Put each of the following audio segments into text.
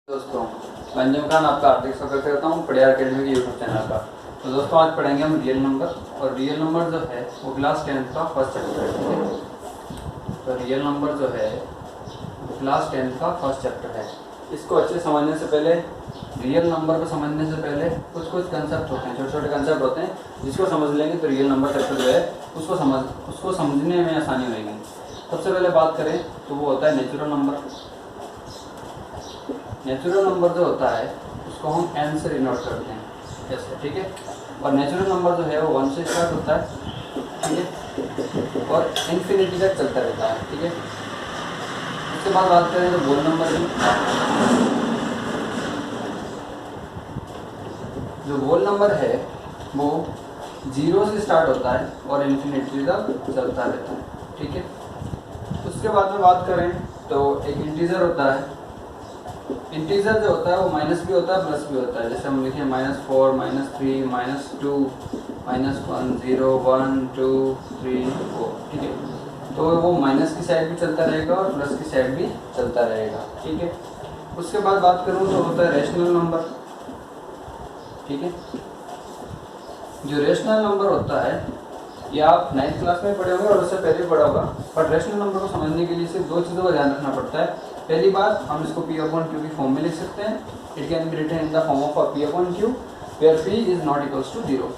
दोस्तों, मैं अंजुम खान आपका हार्दिक स्वागत करता हूँ पढ़ियार अकेडमी के यूट्यूब चैनल पर। तो दोस्तों, आज पढ़ेंगे हम रियल नंबर। और रियल नंबर जो है वो क्लास 10th का फर्स्ट चैप्टर है, ठीक है। तो रियल नंबर जो है क्लास 10th का फर्स्ट चैप्टर है। इसको अच्छे समझने से पहले, रियल नंबर को समझने से पहले कुछ कंसेप्ट होते हैं, छोटे छोटे कंसेप्ट होते हैं, जिसको समझ लेंगे तो रियल नंबर चैप्टर जो है उसको समझने में आसानी होगी। सबसे पहले बात करें तो वो होता है नेचुरल नंबर। नेचुरल नंबर जो होता है उसको हम n से डिनोट करते हैं जैसे, ठीक है। और नेचुरल नंबर जो है वो 1 से स्टार्ट होता है, ठीक है, और इन्फिनिटी तक चलता रहता है, ठीक है। उसके बाद बात करें तो होल नंबर की। जो होल नंबर है वो 0 से स्टार्ट होता है और इन्फिनिटी तक चलता रहता है, ठीक है। उसके बाद में बात करें तो एक इंटीजर होता है। इंटीजर जो होता है वो माइनस भी होता है प्लस भी होता है। जैसे हम लिखें -4, -3, -2, -1, 0, 1, 2, 3, 4, ठीक है। तो वो माइनस की साइड भी चलता रहेगा और प्लस की साइड भी चलता रहेगा, ठीक है। उसके बाद बात करूँ तो होता है रेशनल नंबर, ठीक है। जो रेशनल नंबर होता है ये आप 9th क्लास में पढ़े होंगे और उससे पहले पढ़ा होगा। पर रेशनल नंबर को समझने के लिए सिर्फ दो चीज़ों का ध्यान रखना पड़ता है। पहली बात, हम इसको P/Q की फॉर्म में लिख सकते हैं। It can be written in the form of P/Q where P is not equals to 0,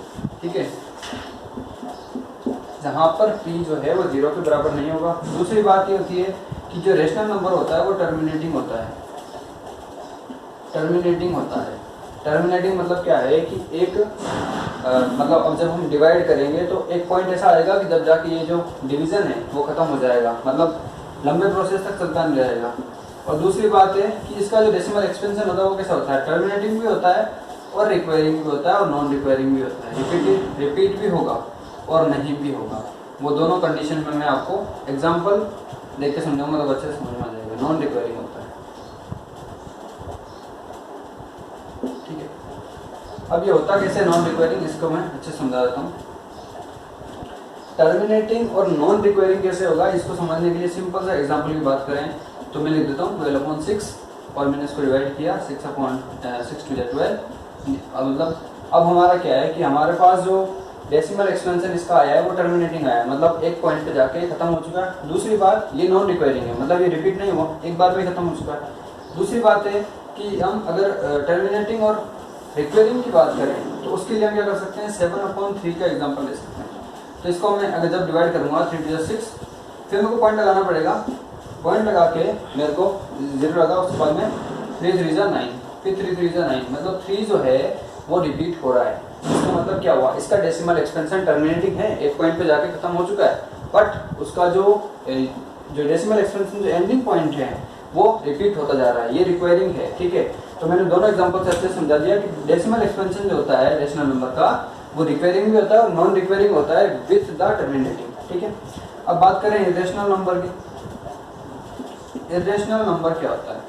ठीक है। जहाँ पर P जो है वो 0 के बराबर नहीं होगा। दूसरी बात ये होती है कि जो रेशनल नंबर होता है वो टर्मिनेटिंग होता है। टर्मिनेटिंग होता है। टर्मिनेटिंग मतलब क्या है कि एक मतलब अब जब हम डिवाइड करेंगे तो एक पॉइंट ऐसा आएगा कि जब जाके ये जो डिवीज़न है वो ख़त्म हो जाएगा, मतलब लंबे प्रोसेस तक चलता नहीं रहेगा। और दूसरी बात है कि इसका जो डेसिमल एक्सपेंशन होता है वो कैसा होता है, टर्मिनेटिंग भी होता है और रिक्वायरिंग भी होता है और नॉन रिक्वायरिंग भी होता है। रिपीट भी होगा और नहीं भी होगा। वो दोनों कंडीशन में मैं आपको एग्जाम्पल देख के समझाऊंगा तो अच्छे से समझ में आ जाएगा। नॉन रिक्वायरिंग होता है, ठीक है। अब ये होता कैसे नॉन रिक्वायरिंग, इसको मैं अच्छे से समझा देता हूँ। टर्मिनेटिंग और नॉन रिक्वायरिंग कैसे होगा, इसको समझने के लिए सिंपल सा एग्जांपल की बात करें तो मैं लिख देता हूँ 12/6 और मैंने इसको डिवाइड किया 6/6 to 12। मतलब अब हमारा क्या है कि हमारे पास जो डेसिमल एक्सपेंशन इसका आया है वो टर्मिनेटिंग आया है, मतलब एक पॉइंट पे जाके खत्म हो चुका है। दूसरी बात, ये नॉन रिक्वायरिंग है, मतलब ये रिपीट नहीं हुआ, एक बार में खत्म हो चुका है। दूसरी बात है कि हम अगर टर्मिनेटिंग और रिक्वायरिंग की बात करें तो उसके लिए हम क्या कर सकते हैं, 7/3 का एग्जाम्पल ले सकते हैं। तो इसको मैं अगर जब डिवाइड करूँगा 3 to 6, फिर मेरे को पॉइंट लगाना पड़ेगा। पॉइंट लगा के मेरे को 0 लगा, उसके बाद में 3 3 9, फिर 3 3 9, मतलब 3 जो है वो रिपीट हो रहा है। इसका मतलब क्या हुआ, इसका डेसिमल एक्सपेंशन टर्मिनेटिंग है, एक पॉइंट पे जाके खत्म हो चुका है, बट उसका जो डेसिमल एक्सपेंशन जो एंडिंग पॉइंट है वो रिपीट होता जा रहा है, ये रिक्वायरिंग है, ठीक है। तो मैंने दोनों एग्जाम्पल से अच्छे से समझा दिया कि डेसिमल एक्सपेंशन जो होता है रेशनल नंबर का वो रिक्वायरिंग भी होता है और नॉन रिक्वायरिंग होता है विथ द टर्मिनेटिंग, ठीक है। अब बात करें इरेशनल नंबर की। इरेशनल नंबर क्या होता है,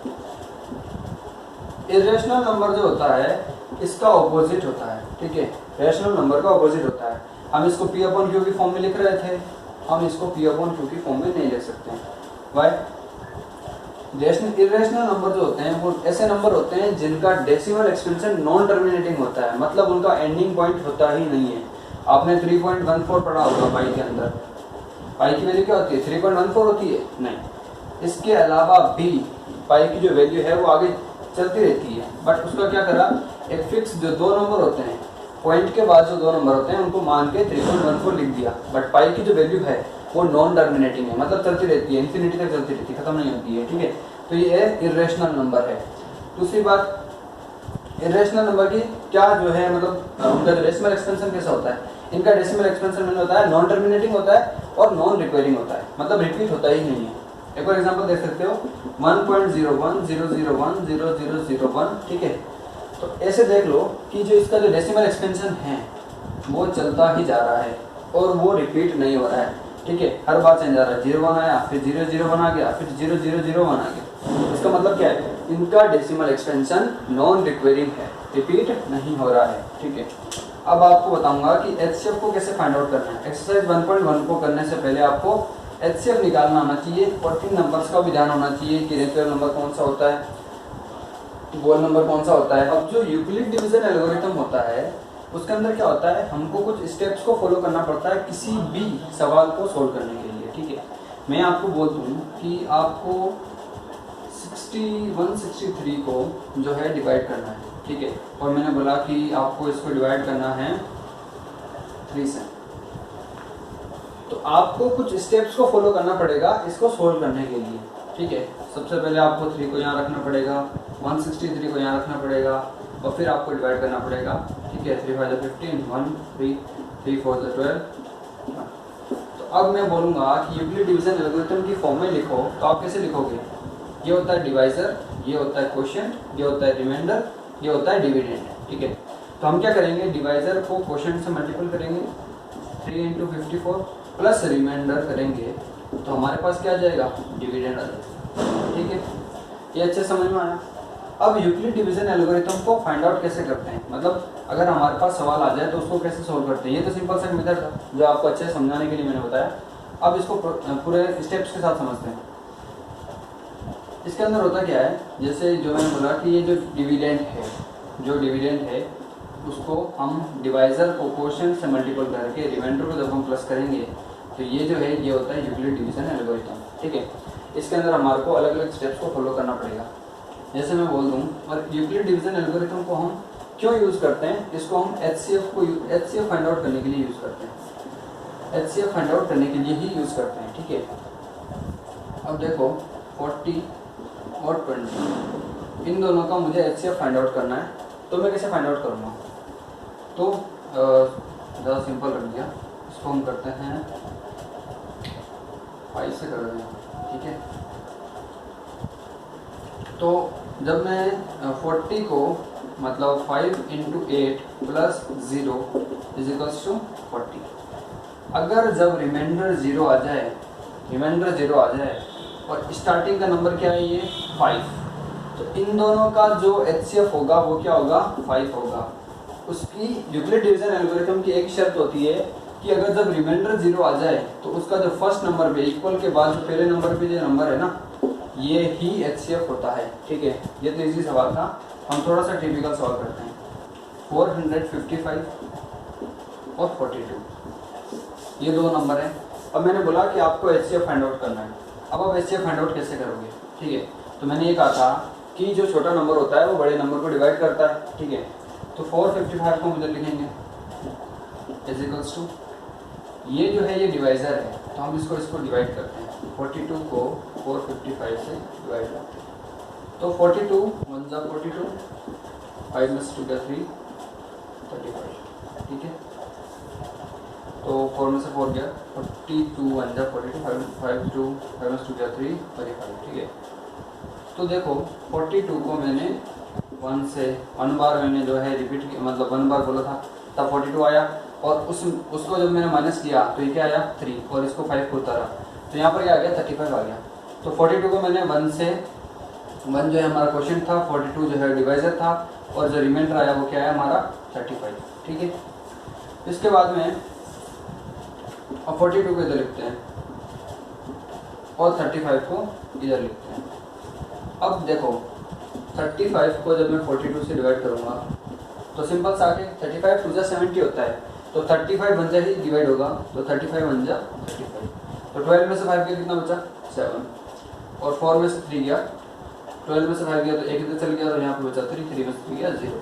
इरेशनल नंबर जो होता है इसका ऑपोजिट होता है, ठीक है। रेशनल नंबर का ऑपोजिट होता है। हम इसको P/Q की फॉर्म में लिख रहे थे, हम इसको P/Q की फॉर्म में नहीं लिख सकते हैं। वाई? इरेशनल नंबर जो होते हैं वो ऐसे नंबर होते हैं जिनका डेसिमल एक्सपेंशन नॉन टर्मिनेटिंग होता है, मतलब उनका एंडिंग पॉइंट होता ही नहीं है। आपने 3.14 पढ़ा होगा पाई के अंदर। पाई की वैल्यू क्या होती है, 3.14 होती है? नहीं, इसके अलावा भी पाई की जो वैल्यू है वो आगे चलती रहती है, बट उसका क्या करा, एक फिक्स जो दो नंबर होते हैं, पॉइंट के बाद जो दो नंबर होते हैं उनको मान के 3.14 लिख दिया, बट पाई की जो वैल्यू है वो नॉन टर्मिनेटिंग है, मतलब चलती रहती है, इन्फिनिटी तक चलती रहती है, खत्म नहीं होती है, ठीक है। तो ये इरेशनल नंबर है। दूसरी बात, इरेशनल नंबर की क्या जो है, मतलब उनका जो डेसिमल एक्सपेंशन कैसा होता है, इनका डेसिमल एक्सपेंशन मैंने होता है नॉन टर्मिनेटिंग होता है और नॉन रिक्वायरिंग होता है, मतलब रिपीट होता ही नहीं है। एक और एग्जांपल देख सकते हो 1.0100100001, ठीक है। तो ऐसे देख लो कि जो इसका जो डेसिमल एक्सपेंशन है वो चलता ही जा रहा है और वो रिपीट नहीं हो रहा है, ठीक है। हर बार चेंज आ रहा है, 0 1 आया, फिर 0 0 1 आ गया, फिर 0 0 0 1 आ गया। इसका मतलब क्या है, इनका डेसिमल एक्सपेंशन नॉन रिक्वायरिंग है, रिपीट नहीं हो रहा है, ठीक है। अब आपको बताऊंगा कि HCF को कैसे फाइंड आउट करना है। एक्सरसाइज 1.1 को करने से पहले आपको HCF निकालना आना चाहिए और 3 नंबर्स का भी ध्यान होना चाहिए कि नेचुरल नंबर कौन सा होता है, गोल नंबर कौन सा होता है। अब जो यूक्लिड डिवीजन एल्गोरिथम होता है उसके अंदर क्या होता है, हमको कुछ स्टेप्स को फॉलो करना पड़ता है किसी भी सवाल को सोल्व करने के लिए, ठीक है। मैं आपको बोल दूँ कि आपको 163 को जो है डिवाइड करना है, ठीक है, और मैंने बोला कि आपको इसको डिवाइड करना है 3 से, तो आपको कुछ स्टेप्स को फॉलो करना पड़ेगा इसको सोल्व करने के लिए, ठीक है। सबसे पहले आपको 3 को यहाँ रखना पड़ेगा, 163 को यहाँ रखना पड़ेगा और फिर आपको डिवाइड करना पड़ेगा, ठीक है। 3 5 15, 1 3 3 4 12। तो अब मैं बोलूँगा कि यूक्लिड डिवीजन एल्गोरिथम की फॉर्म में लिखो, तो आप कैसे लिखोगे, ये होता है डिवाइजर, ये होता है क्वोशिएंट, ये होता है रिमाइंडर, ये होता है डिविडेंड, ठीक है। तो हम क्या करेंगे, डिवाइजर को क्वोशिएंट से मल्टीपल करेंगे 3 × 54 प्लस रिमाइंडर करेंगे तो हमारे पास क्या आ जाएगा, डिविडेंड आ जाएगा, ठीक है। ये अच्छे समझ में आया। अब यूक्लिड डिवीजन एल्गोरिथम को फाइंड आउट कैसे करते हैं, मतलब अगर हमारे पास सवाल आ जाए तो उसको कैसे सोल्व करते हैं। ये तो सिंपल सा मेथड था जो आपको अच्छे से समझाने के लिए मैंने बताया। अब इसको पूरे स्टेप्स के साथ समझते हैं। इसके अंदर होता क्या है, जैसे जो मैंने बोला कि ये जो डिविडेंड है उसको हम डिवाइजर को क्वोशिएंट से मल्टीपल करके रिमाइंडर को जब हम प्लस करेंगे तो ये जो है ये होता है यूक्लिड डिवीजन एल्गोरिथम, ठीक है। इसके अंदर हमारे को अलग अलग स्टेप्स को फॉलो करना पड़ेगा। जैसे मैं बोल दूँ, और यूक्लिड डिवीजन एल्गोरिथम को हम क्यों यूज़ करते हैं, इसको हम एचसीएफ फाइंड आउट करने के लिए यूज़ करते हैं, एचसीएफ फाइंड आउट करने के लिए ही यूज़ करते हैं, ठीक है। अब देखो 40 और 20 इन दोनों का मुझे एचसीएफ फाइंड आउट करना है, तो मैं कैसे फाइंड आउट करूँगा, तो ज़्यादा सिंपल रख दिया, इसको हम करते हैं 5 से कर दें, ठीक है। तो जब मैं 40 को मतलब 5 × 8 + 0 = 40, अगर जब रिमाइंडर 0 आ जाए और स्टार्टिंग का नंबर क्या है, ये 5, तो इन दोनों का जो एचसीएफ होगा वो क्या होगा, 5 होगा। उसकी यूक्लिड डिवीजन एल्गोरिथम की एक शर्त होती है कि अगर जब रिमाइंडर 0 आ जाए तो उसका जो फर्स्ट नंबर पे इक्वल के बाद जो पहले नंबर पे जो नंबर है ना, ये ही एचसीएफ होता है, ठीक है। ये तो इजी सवाल था। हम थोड़ा सा टिपिकल सवाल करते हैं। 455 और 42 ये 2 नंबर हैं। अब मैंने बोला कि आपको एचसीएफ फाइंड आउट करना है। अब आप एचसीएफ फाइंड आउट कैसे करोगे, ठीक है। तो मैंने ये कहा था कि जो छोटा नंबर होता है वो बड़े नंबर को डिवाइड करता है, ठीक है। तो 455 को मुझे लिखेंगे = ये जो है ये डिवाइजर है, तो हम इसको डिवाइड करते हैं। 42 को 455 से डिवाइड करते हैं, तो 42 1 × 42, 5 + 2 = 3, 35, ठीक है। तो 4 में से 4 गया, 42 1 × 42, 5 + 2 = 3, 35, ठीक है। तो देखो 42 को मैंने 1 बार मैंने जो है रिपीट किया, मतलब 1 बार बोला था, तब 42 आया, और उसको जब मैंने माइनस किया तो ये क्या आया 3, और इसको 5 को उतारा तो यहाँ पर क्या आ गया 35 आ गया। तो 42 को मैंने 1 जो है हमारा क्वोशिएंट था, 42 जो है डिवाइजर था, और जो रिमाइंडर आया वो क्या है हमारा 35, ठीक है। इसके बाद में अब 42 को इधर लिखते हैं और 35 को इधर लिखते हैं। अब देखो 35 को जब मैं 42 से डिवाइड करूँगा तो सिंपल सा आके 35 2 × 70 होता है, तो 35 1 ही डिवाइड होगा, तो 35 1 × 35, तो 12 में से 5 गया कितना बचा 7, और 4 में से 3 गया, 12 में से 5 गया तो 1 इधर चल गया, तो यहाँ पे बचा 3 में से 3 गया 0।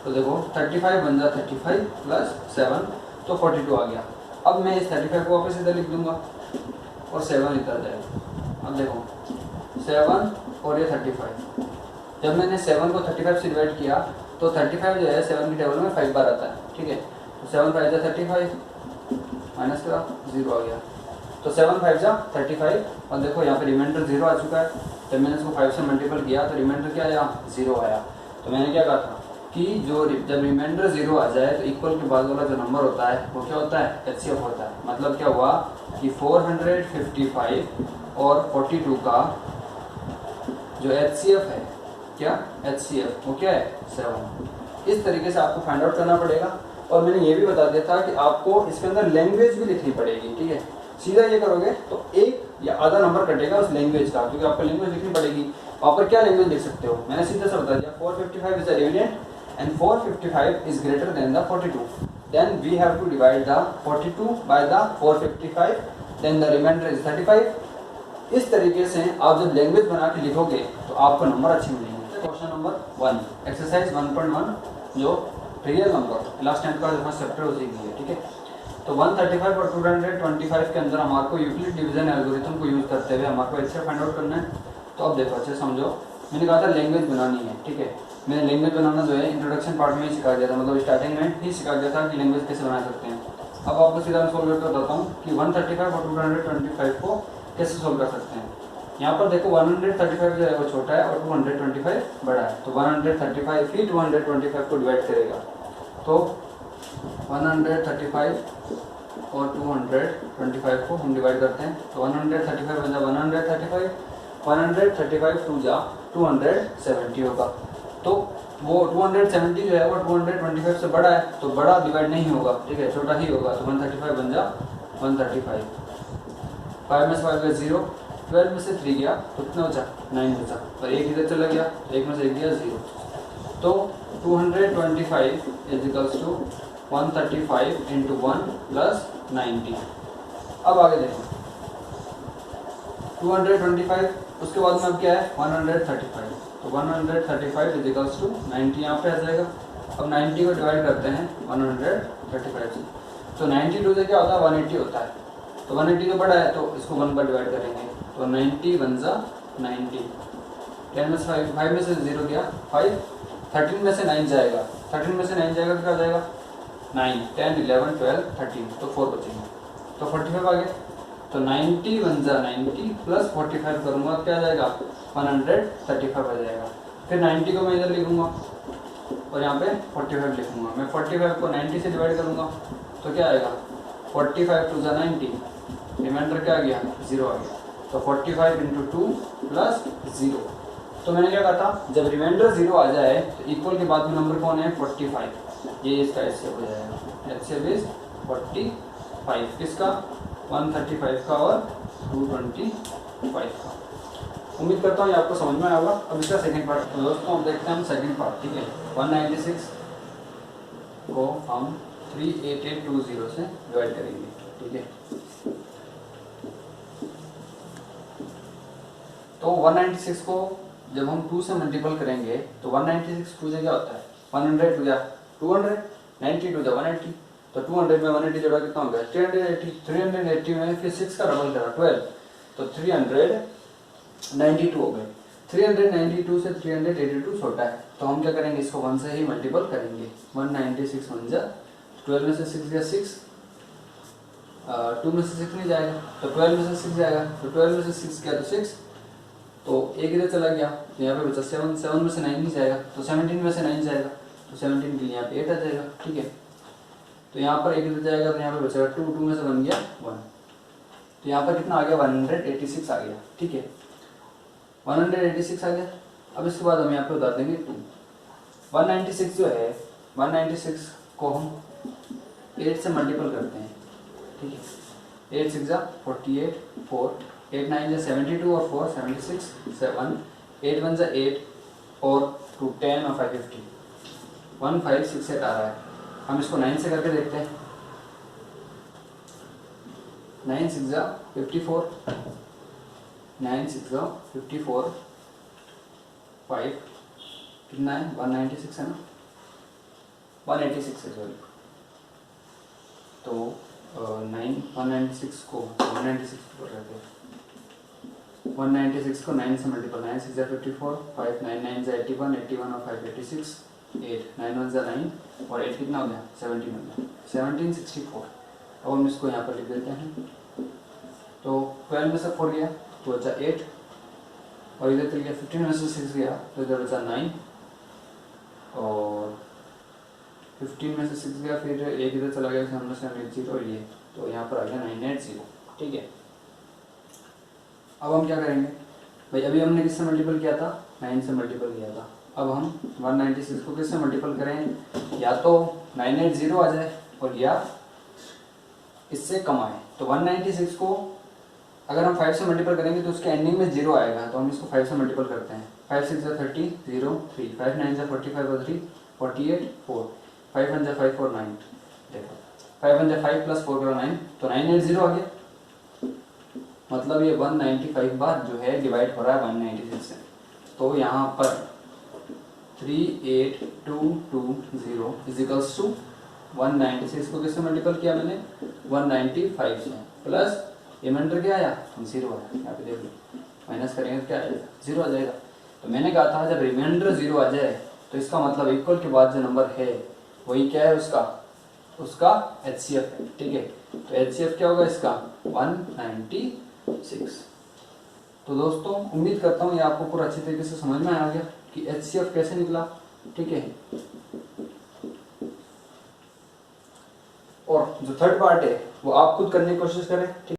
तो देखो 35 1 × 35 + 7, तो 42 आ गया। अब मैं इस 35 को वापस इधर लिख दूंगा और 7 इधर जाएगा। अब देखो 7 और ये 35, जब मैंने 7 को 35 से डिवाइड किया तो 35 जो है 7 की टेबल में 5 बार आता है, ठीक है। तो 7 5 × 35 माइनस का 0 आ गया, तो 7 5 × 35, और देखो यहाँ पे रिमाइंडर 0 आ चुका है। जब मैंने इसको 5 से मल्टीपल किया तो रिमाइंडर क्या आया 0 आया। तो मैंने क्या कहा था कि जब रिमाइंडर 0 आ जाए तो इक्वल के बाद वाला जो नंबर होता है वो क्या होता है एचसीएफ होता है। मतलब क्या हुआ कि 455 और 42 का जो एचसीएफ है, क्या एचसीएफ वो क्या है 7। इस तरीके से आपको फाइंड आउट करना पड़ेगा। और मैंने ये भी बता दिया था कि आपको इसके अंदर लैंग्वेज भी लिखनी पड़ेगी, ठीक है। सीधा ये करोगे तो एक या आधा नंबर कटेगा उस लैंग्वेज का, क्योंकि आपको लैंग्वेज लिखनी पड़ेगी वहाँ पर क्या लैंग्वेज लिख सकते हो, मैंने सीधा सा बता दिया 455 is the unit and 455 is greater than the 42, then we have to divide the 42 by the 455, then the remainder is 35। इस तरीके से आप जब लैंग्वेज बना के लिखोगे तो आपको नंबर अच्छे मिलेंगे। क्वेश्चन नंबर 1 एक्सरसाइज 1.1 जो रियल नंबर लास्ट टाइम का हमारा चैप्टर उसी की है, ठीक है। तो 135 और 225 के अंदर हमारे को यूक्लिड डिवीजन एल्गोरिथम को यूज करते हुए हमारे को एक्सेल फाइंड आउट करना है। तो अब देखो अच्छे समझो, मैंने कहा था लैंग्वेज बनानी है, ठीक है। मैंने लैंग्वेज बनाना जो है इंट्रोडक्शन पार्ट में ही सिखा दिया था, मतलब स्टार्टिंग में ही सिखा दिया था कि लैंग्वेज कैसे बना सकते हैं। अब आपको सीधा सोल्व करके बताता हूँ कि 135 और 225 को कैसे सोल्व कर सकते हैं। यहाँ पर देखो 135 जो है वो छोटा है और 225 बड़ा है, तो 135 ही 225 को डिवाइड करेगा। तो 135 और 225 को हम डिवाइड करते हैं, तो 135 बन जाए 135 टू जा 270 होगा। तो वो 270 जो है वो 225 से बड़ा है, तो बड़ा डिवाइड नहीं होगा, ठीक है, छोटा ही होगा। तो 135 बन जा 135, 5 में से 5 गया 0, 12 में से 3 गया तो कितना बचा 9 बचा, और एक इधर चला गया, एक में से एक गया 0। तो 225 is equals to 135 into 1 plus 90। अब आगे देखो 225, उसके बाद में अब क्या है 135, तो 135 इज इक्वल्स टू 90 यहाँ पे आ जाएगा। अब 90 को डिवाइड करते हैं 135 से, तो 92 से क्या होता है 180 होता है, तो 180 तो बड़ा है तो इसको 1 पर डिवाइड करेंगे, तो 90 बन जा 90, 10 में से 5 में से 0 गया 5, 13 में से 9 जाएगा, 13 में से 9 जाएगा तो क्या जाएगा 9, 10, 11, 12, 13, तो 4 बचेंगे, तो 45 आ गया। तो 90 बन जा 90 प्लस 45 करूँगा क्या आ जाएगा 135 आ जाएगा। फिर 90 को मैं इधर लिखूँगा और यहाँ पे 45 लिखूँगा। मैं 45 को 90 से डिवाइड करूँगा तो क्या आएगा 45 टू जा 90, रिमाइंडर क्या आ गया 0 आ गया, तो 45 इंटू 2 प्लस 0। तो मैंने क्या कहा था जब रिमाइंडर 0 आ जाए तो इक्वल के बाद में नंबर कौन है 45, ये इसका एचसीएफ हो जाएगा, एचसीएफ इज 45, किसका 135 का और 225 का। उम्मीद करता हूँ ये आपको समझ में आया होगा। अब इसका सेकंड पार्ट तो दोस्तों हम देखते हैं हम सेकंड पार्ट, ठीक है। 196 को हम 38820 से डिवाइड करेंगे, ठीक है। तो 196 को जब हम 2 से मल्टीपल करेंगे तो 196 2 से क्या होता है 100 टू जा 200, 90 टू जा 180, तो 200 में 180 जोड़ा कितना हो गया 380, 380 में फिर 6 का डबल करा 12, तो 392 हो गए। 392 से 382 छोटा है, तो हम क्या करेंगे इसको 1 से ही मल्टीपल करेंगे, 196 बन जा 12 में से 6 गया 6, 2 में से 6 नहीं जाएगा तो 12 में से 6 जाएगा, तो 12 में से 6 गया तो 6, तो एक इधर चला गया तो यहाँ पे बचा 7, 7 में से 9 नहीं जाएगा तो 17 में से 9 जाएगा, तो 17 के लिए यहाँ पे 8 आ जाएगा, ठीक है। तो यहाँ पर एक इधर जाएगा तो यहाँ पे बचेगा 2, 2 में से बन गया 1, तो यहाँ पर कितना आ गया 186 आ गया, ठीक है, 186 आ गया। अब इसके बाद हम यहाँ पे उतार देंगे 2, 196 जो है 196 को हम 8 से मल्टीपल करते हैं, ठीक है, 8 6 जा 48, 4, 8 9 जा 72 और 4 76, 7, 8 1 जा 8 और 2 10 और 5 50, 1568 आ रहा है। हम इसको 9 से करके देखते हैं, 9 6 जा 54, 9 6 जा 54, 5 कितना है 196 है ना, 186 है सॉरी, तो 196 को 196 पर रहते हैं, 196 को 9 से मल्टीपल, 9 6 जा 54, 5 9 9 जा 81, 81 और 5 86, 8 9 1 जा 9 और 8 कितना हो गया 17 हो गया, 1764। अब हम इसको यहाँ पर लिख देते हैं, तो 12 में से 4 गया तो बचा 8 और इधर चल गया 15 में से 6 गया तो इधर बचा 9 और 15 में से 6 गया फिर एक इधर चला गया हमने 780 और ये, तो यहाँ पर आ गया 980, ठीक है। अब हम क्या करेंगे भाई, अभी हमने किससे मल्टीपल किया था 9 से मल्टीपल किया था, अब हम 196 को किससे मल्टीपल करें, या तो 980 आ जाए और या इससे कम आए। तो 196 को अगर हम 5 से मल्टीपल करेंगे तो उसके एंडिंग में 0 आएगा, तो हम इसको 5 से मल्टीपल करते हैं। 5 6 जा 30, 0 3, 5 9 जा 45 और 3 48 4, 5 1 जा 5 4 9। देखो 5 1 जा 5 प्लस 4 करो 9, तो 980 आ गया। मतलब ये 195 बार जो है डिवाइड हो रहा है 196 से। तो यहाँ पर 38220 इजिकल्स टू 196 को किससे मल्टीपल किया मैंने 195 से, प्लस रिमाइंडर क्या आया 0 आया। यहाँ पे देख लो माइनस करेंगे तो क्या आएगा 0 आ जाएगा। तो मैंने कहा था जब रिमाइंडर 0 आ जाए तो इसका मतलब इक्वल के बाद जो नंबर है वही क्या है उसका HCF है। ठीक है, तो HCF क्या होगा इसका 196। तो दोस्तों उम्मीद करता हूँ ये आपको पूरा अच्छी तरीके से समझ में आ गया कि HCF कैसे निकला। ठीक है, और जो थर्ड पार्ट है वो आप खुद करने की कोशिश करें। ठीक।